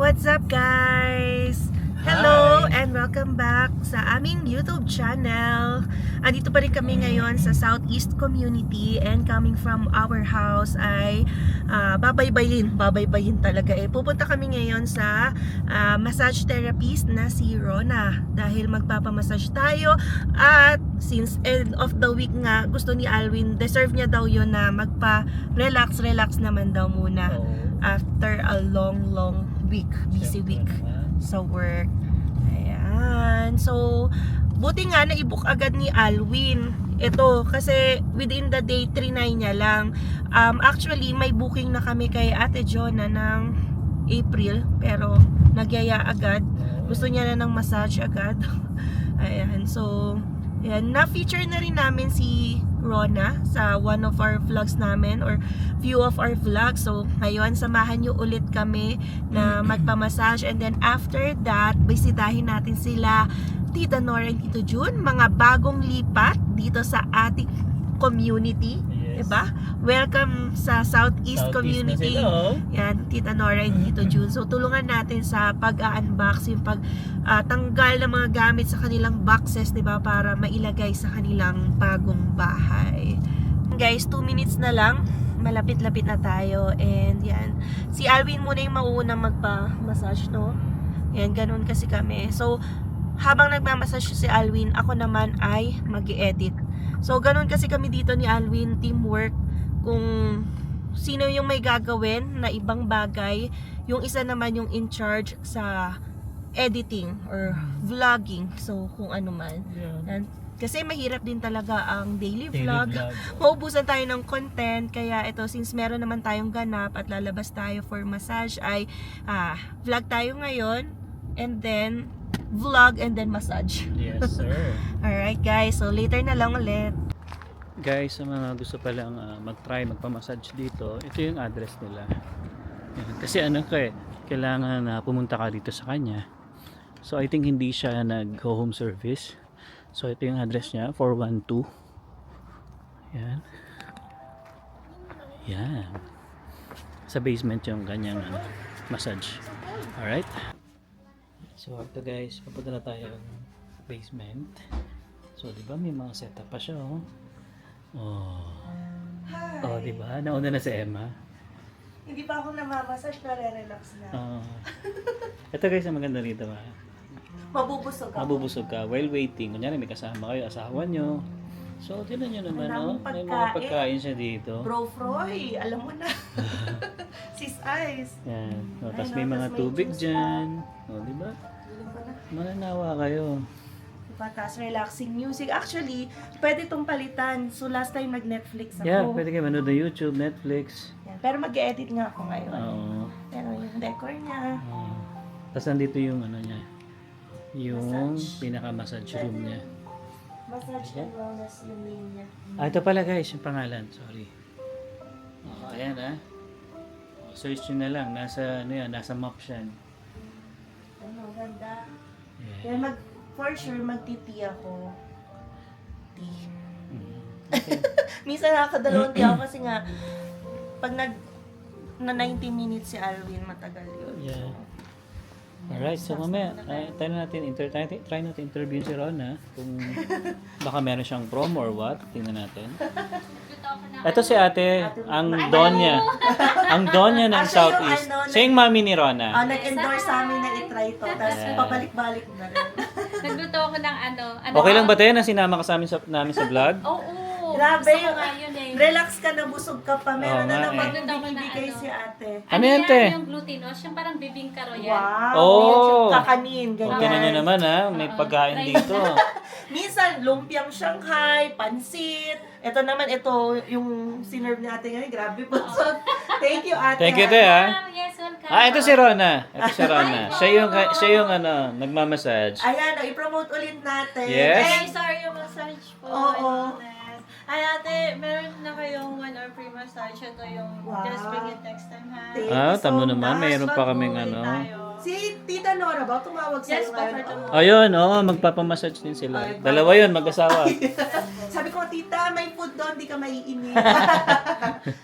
What's up guys? Hello and welcome back sa aming YouTube channel. Andito pa rin kami ngayon sa Southeast Community and coming from our house ay babaybayin talaga Pupunta kami ngayon sa massage therapist na si Rona dahil magpapamassage tayo at since end of the week nga gusto ni Alwin, deserve niya daw yun na magpa-relax naman daw muna after a long week, busy week sa work. Ayan. So, buti nga na-book agad ni Alwin. Ito, kasi within the day, 3-9 niya lang. Actually, may booking na kami kay Ate Jonah ng April. Pero, nagyaya agad. Gusto niya na ng massage agad. Ayan. So, ayan. Na-feature na rin namin si Rona sa one of our vlogs namin or few of our vlogs. So, ngayon, samahan nyo ulit kami na magpamassage. And then, after that, bisitahin natin sila Tita Nora and Tito Jun, mga bagong lipat dito sa ating community. Yes. Diba? Welcome sa Southeast Community. Yan, Tita Nora and Tito Jun. So, tulungan natin sa pag-unbox, yung pag-tanggal ng mga gamit sa kanilang boxes, diba? Para mailagay sa kanilang bagong bahay. Guys, 2 minutes na lang. Malapit-lapit na tayo. And yan. Si Alwin muna yung mauunang magpa-massage, no? Yan, ganun kasi kami. So, habang nagmamassage si Alwin, ako naman ay mag-i-edit. So, ganun kasi kami dito ni Alwin, teamwork. Kung sino yung may gagawin na ibang bagay, yung isa naman yung in charge sa editing or vlogging. So, kung ano man. And, kasi mahirap din talaga ang daily vlog. Maubusan tayo ng content. Kaya ito, since meron naman tayong ganap at lalabas tayo for massage, ay vlog tayo ngayon. And then, vlog and then massage. Yes, sir. Alright guys, so later na lang ulit. Guys, sa mga gusto palang mag-try magpa-massage dito, ito yung address nila. Yan. Kasi kailangan na pumunta ka dito sa kanya. So, I think hindi siya nag-home service. So, ito yung address niya, 412. Yan. Yan. Sa basement yung kanyang massage. Alright? So, ito guys, papunta na tayo ng basement. So, di ba may mga setup pa siya, oh. Oh, di ba? Nauna na si Emma. Hindi pa ako namamassage, nare-relax na. Ito guys, ang maganda rito, ha. Mabubusog ako. Mabubusog ka while waiting. Kunyari may kasama kayo, asawa nyo. So, tinan nyo naman, oh. May mga pagkain siya dito. Bro Froy, alam mo na. Sis Ice. Yan. Oh, tapos may mga tubig dyan. Oh, di ba? Mananawa kayo. Diba? Tapos relaxing music. Actually, pwede itong palitan. So, last time nag-Netflix ako. Yeah, pwede kayo manood ng YouTube, Netflix. Yan. Pero mag-edit nga ako ngayon. Oo. Pero yung decor niya. Tapos nandito yung ano niya. Yung pinaka-massage room niya. Massage and wellness yung name niya. Ito pala guys, yung pangalan. Sorry. Ayan search nyo na lang. Nasa map siya. Ano, ganda. Yeah. Kaya for sure, magti-tea ako. Tea. Okay. Minsan nakakadalawang tea ako kasi nga, pag na 90 minutes si Alwin, matagal yun. Yeah. Alright, so mamaya, try natin interview si Rona kung baka meron siyang promo or what. Tingnan natin. Ito si ate, ang Donya. Ang Donya ng Southeast. Siya yung mami ni Rona. Nag-endorse sa amin na itry to. Tapos pabalik-balik na rin. Nagluto ako ng ano. Okay lang ba tayo na sinama ka sa namin sa vlog? Oo. Grabe, Gusto ko nga yun eh. relax ka na, busog ka pa. Meron na naman Nagluto ako ng binibigay ano. si ate. Ano yan, te? Yung glutinous, yung parang bibingka royal. Wow! Oh! Kakanin, ganyan. Tingnan nyo naman may pagkain dito. Minsan, lumpiang Shanghai, pansit. Ito naman, ito yung sinerve ni ate ngayon. Grabe po. So, thank you, ate. Thank you, te, ha? Yes, welcome. Ito si Rona. Ito si Rona. Siya yung nagmamassage. Ayan, i-promote ulit natin. Yes. Ay, sorry yung massage po. Oo. Ay ate, meron na kayong 1 hour free massage. Ito yung Wow. just bring it next time ha. Thank you Tamo so naman. much. Mayroon pa kaming Tayo. Si Tita Nora ba? Tumawag sa'yo Yes, po, for ngayon? tomorrow. Ayun, magpapamassage din sila. Dalawa yun, mag-asawa. Sabi ko, Tita, may food doon, di ka maiinip.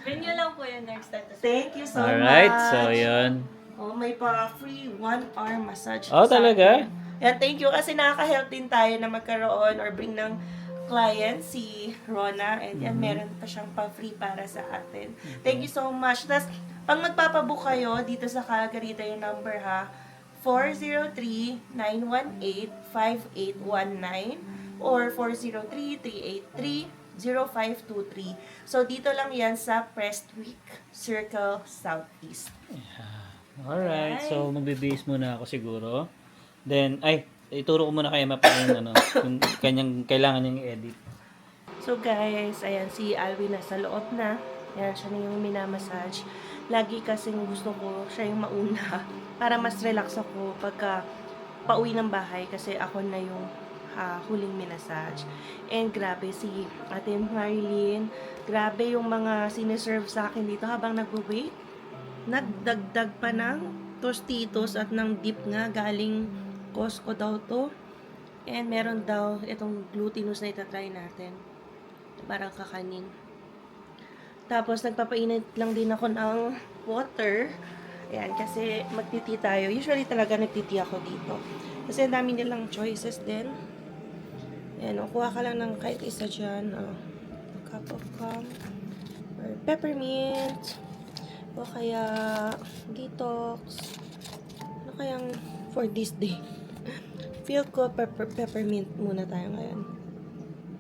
Bring nyo lang po yun next time. Thank you so Alright, much. so yun. Oh, may pa free 1-hour massage. Oh, sa talaga? atin. Yan, thank you kasi nakaka-help din tayo na magkaroon or bring ng client si Rona, and yan, meron pa siyang pa-free para sa atin. Thank you so much. Tapos, pag magpapabook kayo dito sa Calgary, ito yung number ha, 403-918-5819 or 403-383-0523. So, dito lang yan sa Prestwick Circle Southeast. Alright, so magbe-base muna ako siguro. Then, ituro ko muna kay Emma pa yung yung kanyang kailangan niyang i-edit. So guys, ayan si Alvin nasa loob na. Ayan, siya na yung minamassage. Lagi kasing gusto ko siya yung mauna para mas relax ako pagka pauwi ng bahay kasi ako na yung huling minamassage. And grabe si Ate Marilyn, grabe yung mga siniserve sa akin dito habang nagwo-wait. Nagdagdag pa ng tostitos at ng dip nga galing Costco daw to. And meron daw itong glutinous na itatry natin. Parang kakanin. Tapos nagpapainit lang din ako ng water. Ayan, kasi magtiti tayo. Usually talaga nagtiti ako dito. Kasi ang dami nilang choices din. Ayan, kuha ka lang ng kahit isa dyan. Cup of calm. Or peppermint. O kaya detox. Ano kayang for this day? Feel ko peppermint muna tayo ngayon.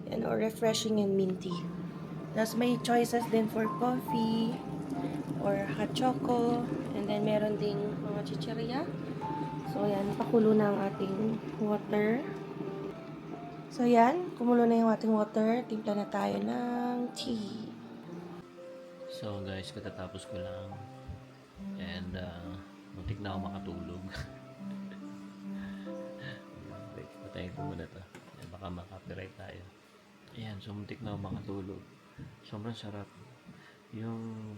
Yan, or refreshing and minty. Tapos may choices din for coffee or hot choco. And then meron ding mga chichirya. So yan, pakulo na ang ating water. So yan, kumulo na yung ating water. Timpla na tayo ng tea. So guys, katatapos ko lang. And muntik na ako makatulog. Wait, patayin ko muna to. Baka makapiright tayo. Ayan, so muntik na ako makatulog. Sobrang sarap. Yung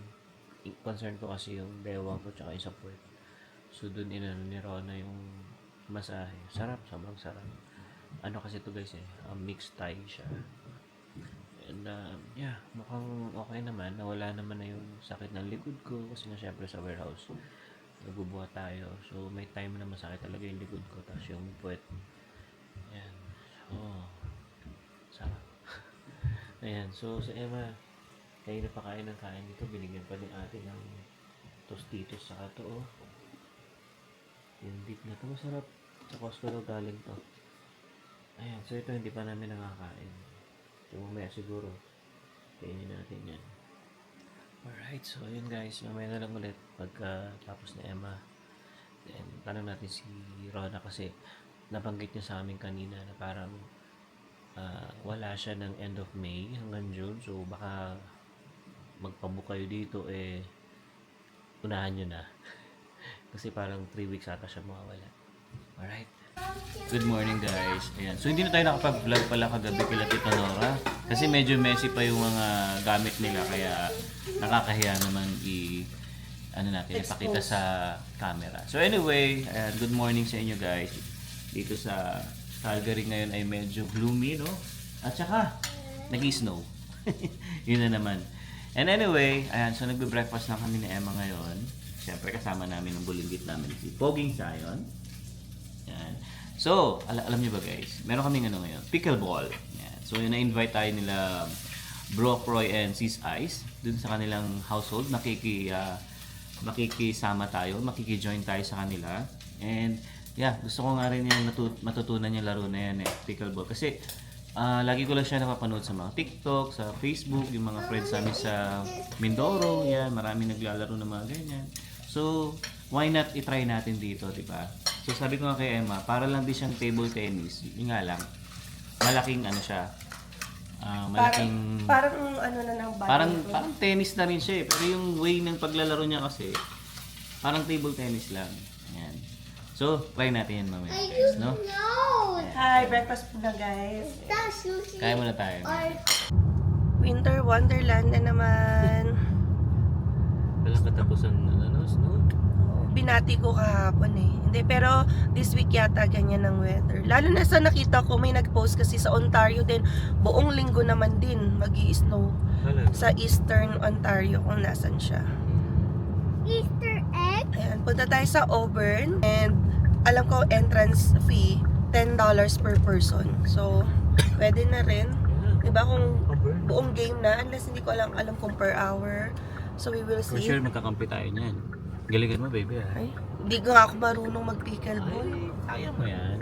concern ko kasi yung bewang ko tsaka yung sa puwet. So dun inano ni Rona yung masahe. Sarap, sobrang sarap. Ano kasi to guys mixed Thai siya. And yeah, mukhang okay naman. Nawala naman na yung sakit ng likod ko kasi nga syempre sa warehouse nagbubuhat tayo. So may time na masakit talaga yung likod ko tapos yung puwet. Ayan. So, sarap. Ayan. So sa Emma, kayo na pa kain ng kain dito. Binigyan pa din ate ng tostitos sa to. Oh. Yung dip na to masarap. Sa Costco daw galing to. Ayan. So ito hindi pa namin nakakain. So, mamaya siguro kainin natin yan. Alright, so yun guys, mamaya na lang ulit pagka tapos na Emma. Then, tanong natin si Rona kasi nabanggit niya sa amin kanina na parang wala siya ng end of May hanggang June. So, baka magpabook kayo dito unahan nyo na. Kasi parang 3 weeks ata siya mawawala. Alright. Good morning guys. Ayan. So hindi na tayo nakapag-vlog pala kagabi kila Tita Nora kasi medyo messy pa yung mga gamit nila kaya nakakahiya naman ipakita sa camera. So anyway, good morning sa inyo guys. Dito sa Calgary ngayon ay medyo gloomy, no? At saka nag-snow. Yun na naman. And anyway, ayan, so nagbe-breakfast lang kami ni Emma ngayon. Siyempre kasama namin ang bulinggit namin si Poging Zion. Yan. So, alam niyo ba guys, meron kaming ngayon, pickleball. Yan. So, yun na-invite tayo nila Bro Proy and Sis Ice dun sa kanilang household. Makikisama tayo, makikijoin tayo sa kanila. And, yeah, gusto ko nga rin yung matutunan yung laro na yan pickleball. Kasi, lagi ko lang siya napapanood sa mga TikTok, sa Facebook, yung mga friends namin sa Mindoro. Yan, marami naglalaro ng mga ganyan. So, why not i-try natin dito, di ba? So sabi ko nga kay Emma, para lang din siyang table tennis. Yun nga lang, malaking ano siya. Parang ano na ng ball. Parang tennis na rin siya Pero yung way ng paglalaro niya kasi, parang table tennis lang. Ayan. So, try natin yan mamaya guys, no? Hi, breakfast po na guys. Kaya muna tayo. Winter Wonderland na naman. Walang katapusan snow? Binati ko kahapon Hindi, pero this week yata ganyan ng weather. Lalo na sa nakita ko, may nag-post kasi sa Ontario din. Buong linggo naman din mag-i-snow. Sa Eastern Ontario kung nasan siya. Easter egg? Ayan, punta tayo sa Auburn. And alam ko entrance fee, $10 per person. So, pwede na rin. Diba kung buong game na, unless hindi ko alam kung per hour. So, we will For see. sure magkakampi tayo niyan. Galingan mo, baby, ha? Ay, hindi nga ako marunong mag-pickleball. Kaya mo yan.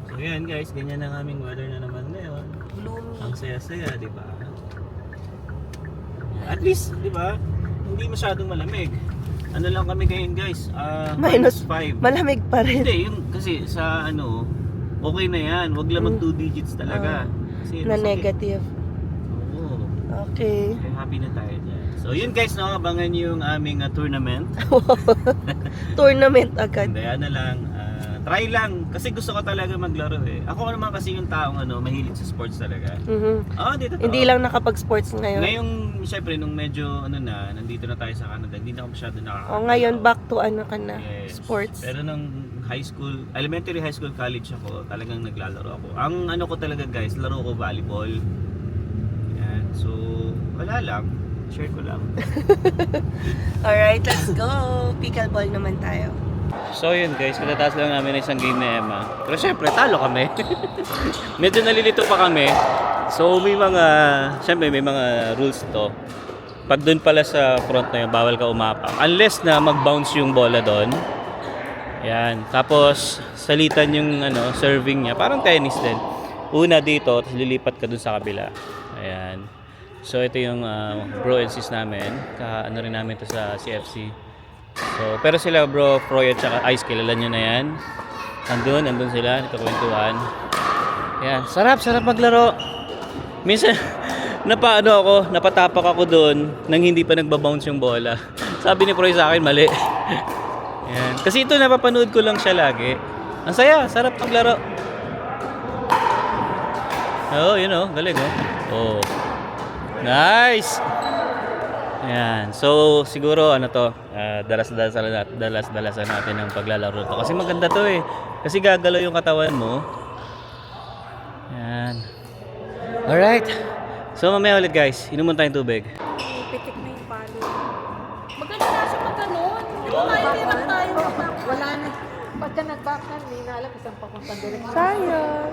So yan guys, ganyan ang aming weather na naman ngayon. Gloomy. Ang saya-saya, di ba? At least, di ba? Hindi masyadong malamig. Ano lang kami ngayon guys? Minus -5. Malamig pa rin. Hindi, yung kasi sa ano, okay na yan. Huwag lang mag 2 digits talaga. Kasi Na masakit. negative. Oo. Okay. Kaya happy na tayo dyan. So yun guys, no, abangan yung aming tournament. Tournament agad. Hindi, ano lang, try lang. Kasi gusto ko talaga maglaro eh. Ako naman kasi yung taong mahilig sa sports talaga. Dito Hindi lang nakapag-sports ngayon. Ngayong, syempre, nung medyo, nandito na tayo sa Canada, hindi na ako masyado nakakapag. O ngayon, back to ano ka na, Yes. sports. Pero nung high school, elementary, high school, college ako, talagang naglalaro ako. Ang ano ko talaga guys, laro ko volleyball. Yan. So, wala lang. Share ko lang. Alright, let's go. Pickleball naman tayo. So yun guys, katataas lang namin ng isang game na Emma. Pero syempre, talo kami. Medyo nalilito pa kami. So may mga rules to. Pag doon pala sa front na yun, bawal ka umapak. Unless na mag-bounce yung bola doon. Yan. Tapos, salitan yung serving niya. Parang tennis din. Una dito, tapos lilipat ka doon sa kabila. Ayan. So ito yung bro and sis namin. Ano rin namin to sa CFC. So, pero sila bro, Froy at saka Ice, kilala nyo na yan. Andun sila, nagkakwentuhan. Yan, sarap maglaro. Minsan, napatapak ako doon nang hindi pa nagbabounce yung bola. Sabi ni Froy sa akin, mali. Yan. Kasi ito, napapanood ko lang siya lagi. Ang saya, sarap maglaro. Oh, yun oh, galing oh. Oh. Nice! Ayan. So, siguro dalas-dalasan natin ng paglalaro to. Kasi maganda to eh. Kasi gagalaw yung katawan mo. Ayan. Alright. So, mamaya ulit guys. Inuman tayong tubig. Pitik na yung palo. Maganda na siya magkanon. Di ba mahirap tayo? Wala na. Pagka nag-backhand, hindi na alam isang papuntang direksyon. Sayang.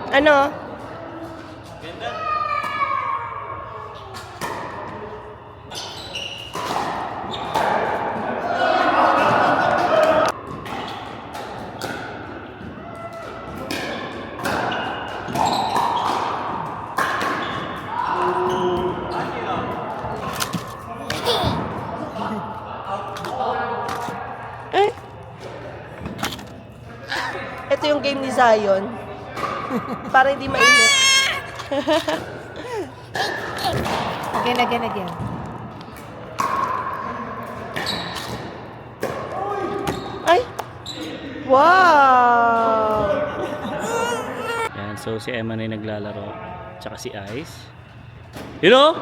Ano? Eh? Ito yung game ni Zion. Para hindi mainit. Again. Ay! Wow! Ayan. So, si Emma na yung naglalaro. Tsaka si Ice. You know?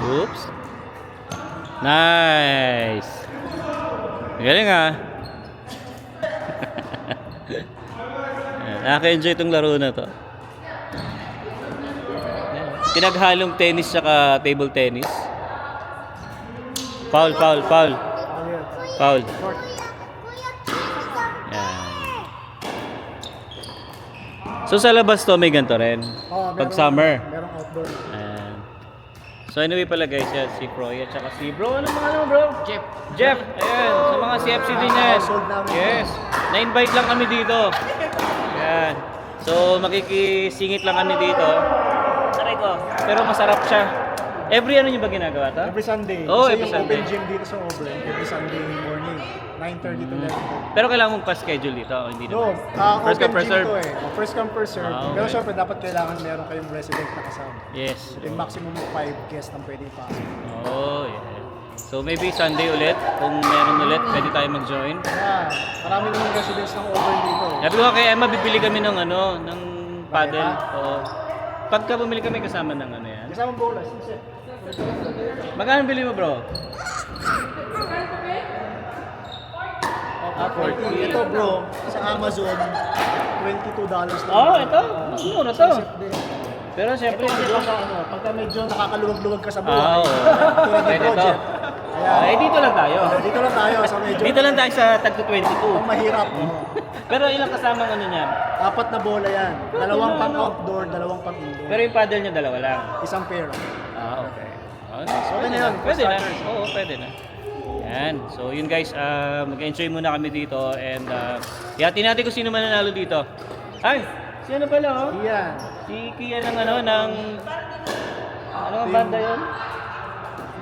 Oops. Nice! Galing ah. Nakaka-enjoy itong laro na to. Pinaghalong tennis saka table tennis. Foul. Yan. So sa labas to may ganito rin. Pag summer. Merong outdoor. Ayan. So anyway pala guys, yan, si Froy at saka si bro. Ano mga bro? Jeff. Ayan. Sa mga CFC din yan. Yes. Na-invite lang kami dito. Ayan. So makikisingit lang kami dito. Aray ko. Pero masarap siya. Every ano nyo ba ginagawa to? Every Sunday. Oh, Kasi every yung Sunday. open gym dito sa Auburn, every Sunday morning, 9:30 to 11:30. Pero kailangan mong pa-schedule dito. O hindi No, naman. First come, open first gym serve. to eh. First come, first serve. Ah, okay. Pero syempre, dapat kailangan meron kayong resident na kasama. Yes. Yung maximum of 5 guests ang pwedeng pasok. Oh, yeah. So maybe Sunday ulit, kung meron ulit, pwede tayo mag-join. Yeah, marami naman residents ng over dito. Sabi ko kay Emma, bibili kami ng ng paddle. Oo. Pagka bumili kami kasama ng yan. Kasama bola, sinset. Magkano bili mo, bro? 40. Ito bro, sa Amazon, $22 lang. Oh, ito. Mas mura to. Pero Ito, syempre, pagka medyo nakakaluwag-luwag ka sa oo. buhay. Tulad ng Pwede to. project. Ay, dito lang tayo. Dito lang tayo sa medyo. Dito lang tayo sa tagto 22. Ang mahirap. Pero ilang kasamang ano niyan? 4 na bola yan. 2 pang outdoor, 2 pang indoor. Pero yung paddle niya dalawa lang. Isang pair. Okay. Okay na yun. Pwede na. Oo, pwede na. Yan. So yun guys, mag-enjoy muna kami dito and yati natin kung sino man nanalo dito. Ay, sino pala oh? Yan. Si Kia ng ng ano ang banda yun?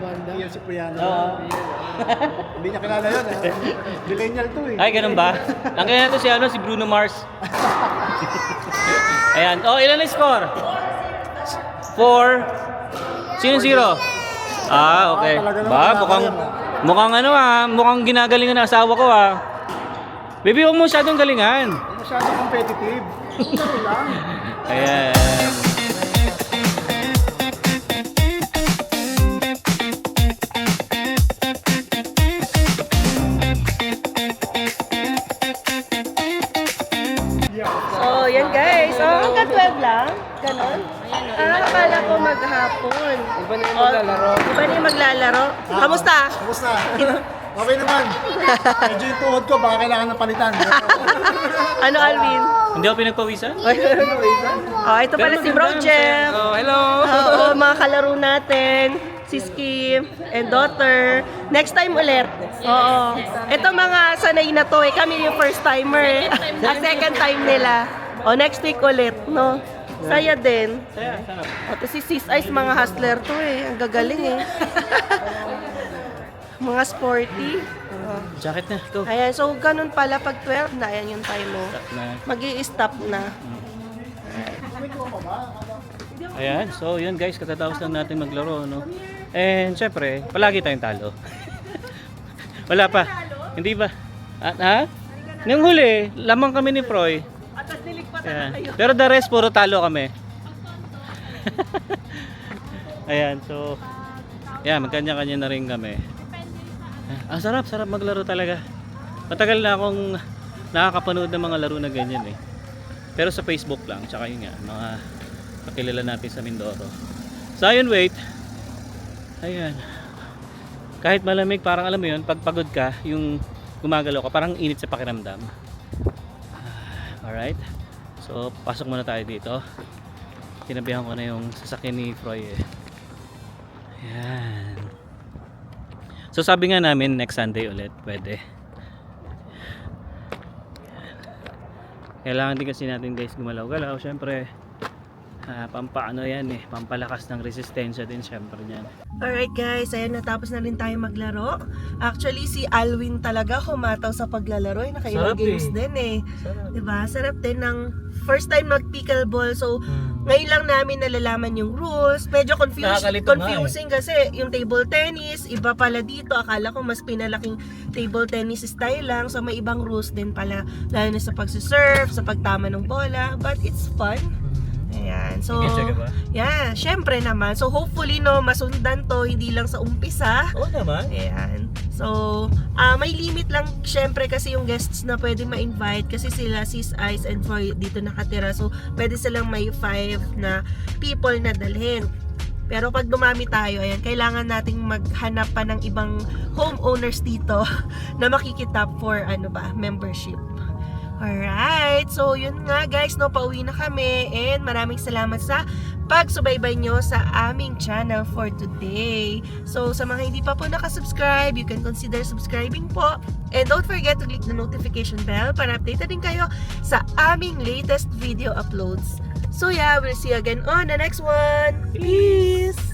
Banda. Ian Cipriano. Oo. Hindi niya kilala yun. Millennial to eh. Ay, ganun ba? Ang kaya to si Bruno Mars. Ayan. Oh, ilan na score? 4. Sino 0? Ah, okay. talaga naman Ba, mukhang ginagalingan ng asawa ko Baby, huwag mo masyadong galingan. Masyadong competitive. Laro lang. Ayan. So, yan guys. Hanggang 12 lang. Ganon. Akala ko maghapon. Iba na yung maglalaro. Iba na yung maglalaro. Kamusta? Kamusta? Okay naman. Medyo yung tuhod ko, baka kailangan ng palitan. Ano, Alvin? Hindi ako pinagpawisan? Ito pala si Bro Jeff. Oh, hello. Oo, mga kalaro natin. Si Skip and daughter. Next time ulit. Oo. Ito mga sanay na to Kami yung first timer. Second time nila. Next week ulit, no? Saya din. Ito si Sis Ice, mga hustler to Ang gagaling Mga sporty. Jacket na. Ito. Ayan, so ganun pala pag 12 na, ayan yung time mo. Mag-i-stop na. Ayan, so yun guys, katatapos lang natin maglaro, no? And syempre, palagi tayong talo. Wala pa. Hindi ba? Ha? Nung huli, lamang kami ni Froy. Ayan. Pero the rest, puro talo kami. Ayan, so yan, magkanya-kanya na rin kami. Sarap maglaro talaga. Matagal na akong nakakapanood ng mga laro na ganyan Pero sa Facebook lang, tsaka yun nga, mga kakilala natin sa Mindoro. So ayun, wait. Ayan. Kahit malamig, parang alam mo yun, pag pagod ka, yung gumagalaw ka, parang init sa pakiramdam. Alright. So, pasok muna tayo dito. Tinabihan ko na yung sasakyan ni Froy Ayan. So sabi nga namin next Sunday ulit pwede. Kailangan din kasi natin guys gumalaw-galaw syempre. Pampaano yan pampalakas ng resistensya din syempre niyan. Alright guys, ayan natapos na rin tayo maglaro. Actually si Alwin talaga humataw sa paglalaro, nakailang games din Sarap. Diba? Sarap din ng first time mag pickleball. So ngayon lang namin nalalaman yung rules. Medyo confusing kasi yung table tennis, iba pala dito. Akala ko mas pinalaking table tennis style lang. So may ibang rules din pala. Lalo na sa pagsiserve, sa pagtama ng bola. But it's fun. Ayan. So, yeah, syempre naman. So, hopefully, masundan to, hindi lang sa umpisa. Oo naman. Ayan. So, may limit lang, syempre, kasi yung guests na pwede ma-invite. Kasi sila, Sis Ice and Froy, dito nakatira. So, pwede silang may 5 na people na dalhin. Pero pag dumami tayo, ayan, kailangan nating maghanap pa ng ibang homeowners dito na makikitap for, membership. Alright, so yun nga guys, pauwi na kami and maraming salamat sa pagsubaybay nyo sa aming channel for today. So sa mga hindi pa po nakasubscribe, you can consider subscribing po. And don't forget to click the notification bell para updated din kayo sa aming latest video uploads. So yeah, we'll see you again on the next one. Peace!